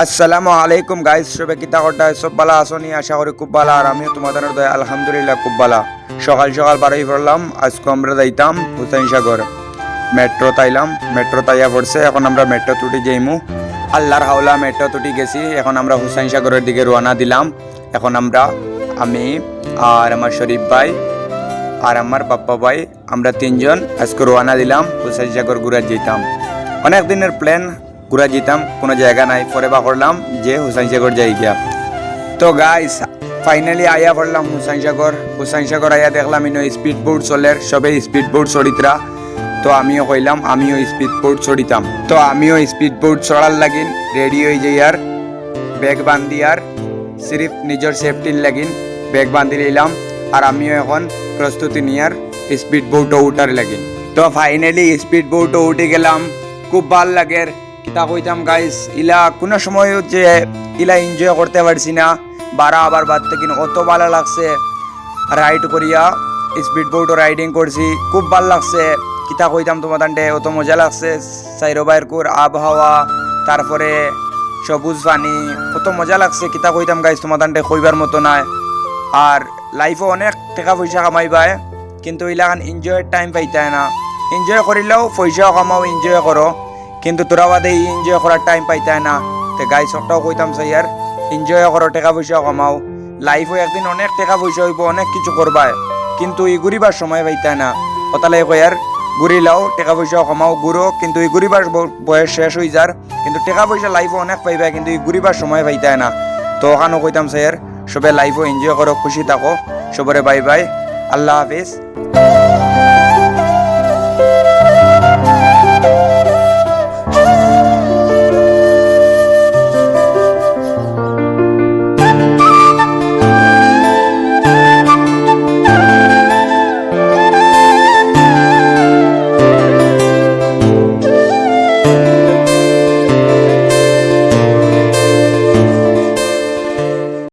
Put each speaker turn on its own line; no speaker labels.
আসসালামু আলাইকুম গাইস, সবে কিতা করতে সব বালা আসনি? আশা করি খুব বালা। আর আমিও তোমাদের দয়া আলহামদুলিল্লাহ খুব বালা। সকাল সকাল বাড়াই পড়লাম। আজকে আমরা যাইতাম হুসাইন সাগর। মেট্রো তাইলাম, মেট্রো তাইয়া পড়ছে। এখন আমরা মেট্রো তুটি যাইমু। আল্লাহর হাওলা মেট্রো তুটি গেছি। এখন আমরা হুসাইন সাগরের দিকে রওনা দিলাম। এখন আমি আর আমার শরীফ ভাই আর আমার পাপ্পা ভাই, আমরা তিনজন আজকে রওনা দিলাম হুসাইন সাগর ঘুরা যেতাম। অনেক দিনের প্ল্যান, ঘুরা যেতাম, কোনো জায়গা নাই। পরে বা করলাম যে হুসাইন সাগর যাই গিয়া। তো গাইস ফাইনালি আয়া পড়লাম হুসাইন সাগর। হুসাইন সাগর আয়া দেখলাম ইনো স্পিড বোট চলের, সবে স্পিড বোট চড়িতরা। তো আমিও কইলাম আমিও স্পিড বোট চড়িতাম। তো আমিও স্পিড বোট চড়ার লাগিন রেডি হয়ে যাই। আর ব্যাগ বান্ধি, আর সিরিফ নিজের সেফটির লাগিন ব্যাগ বান্ধি লইলাম। আর আমিও এখন প্রস্তুতি নিয়ার স্পিড বোটও উঠার লাগিন। তো ফাইনালি স্পিড বোটও উঠে গেলাম। খুব ভাল লাগের। কিতা কইতাম গাইস, ইলা কোনো সময় যে ইলা এনজয় করতে পারছি না। বারা আবার বাদ থেকে অত ভালো লাগছে রাইড করিয়া। স্পিড বোটও রাইডিং করছি, খুব ভাল লাগছে। কিতা কইতাম তোমাদের, অত মজা লাগছে। সাইরোবাইর কুর আবহাওয়া, তারপরে সবুজ পানি, কত মজা লাগছে। কিতা কইতাম গাইস তোমাদের, কইবার মতো নয়। আর লাইফে অনেক টাকা পয়সা কামাইবায়, কিন্তু ইলাখান এনজয়ের টাইম পাইতায় না। এনজয় করিলেও পয়সাও কামাও, এনজয় করো, কিন্তু তোরা বাদে এনজয় করার টাইম পাইতায় না। তো গাইস একটাও কইতাম চাই, আর এনজয় করো, টাকা পয়সাও কামাও। লাইফে একদিন অনেক টাকা পয়সা হইব, অনেক কিছু করবায়, কিন্তু এই ঘুরিবার সময় পাইতায় না। কথালাই কই আর ঘুরিলাও, টাকা পয়সাও কামাও, ঘুরো, কিন্তু এই ঘুরিবার বয়স শেষ হয়ে যার। কিন্তু টাকা পয়সা লাইফে অনেক পাইবা, কিন্তু এই ঘুরিবার সময় পাইতায় না। তো ওখানেও কইতাম চাই আর সবে লাইফও এনজয় করো, খুশি থাকো। সবরে বাই বাই, আল্লাহ হাফিজ।